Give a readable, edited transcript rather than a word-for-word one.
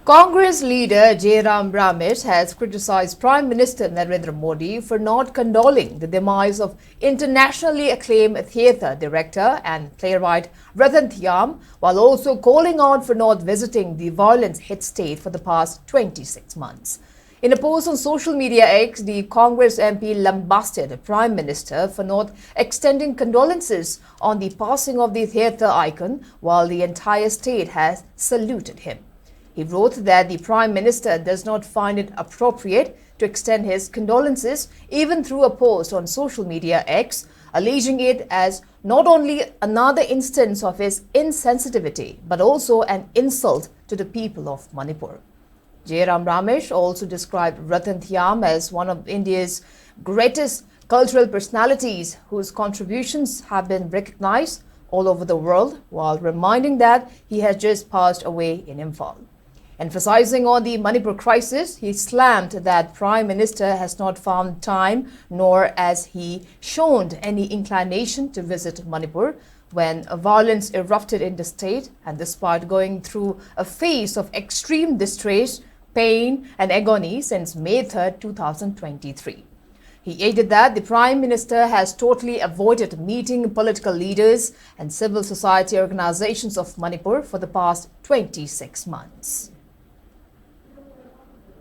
Congress leader Ramesh has criticized Prime Minister Narendra Modi for not condoling the demise of internationally acclaimed theatre director and playwright Ratan while also calling out for not visiting the violence-hit state for the past 26 months. In a post on social media X, the Congress MP lambasted the Prime Minister for not extending condolences on the passing of the theatre icon, while the entire state has saluted him. He wrote that the Prime Minister does not find it appropriate to extend his condolences even through a post on social media X, alleging it as not only another instance of his insensitivity but also an insult to the people of Manipur. Ramesh also described Ratan as one of India's greatest cultural personalities whose contributions have been recognized all over the world, while reminding that he has just passed away in Imphal. Emphasizing on the Manipur crisis, he slammed that Prime Minister has not found time nor has he shown any inclination to visit Manipur when violence erupted in the state, and despite going through a phase of extreme distress, pain and agony since May 3, 2023. He added that the Prime Minister has totally avoided meeting political leaders and civil society organizations of Manipur for the past 26 months.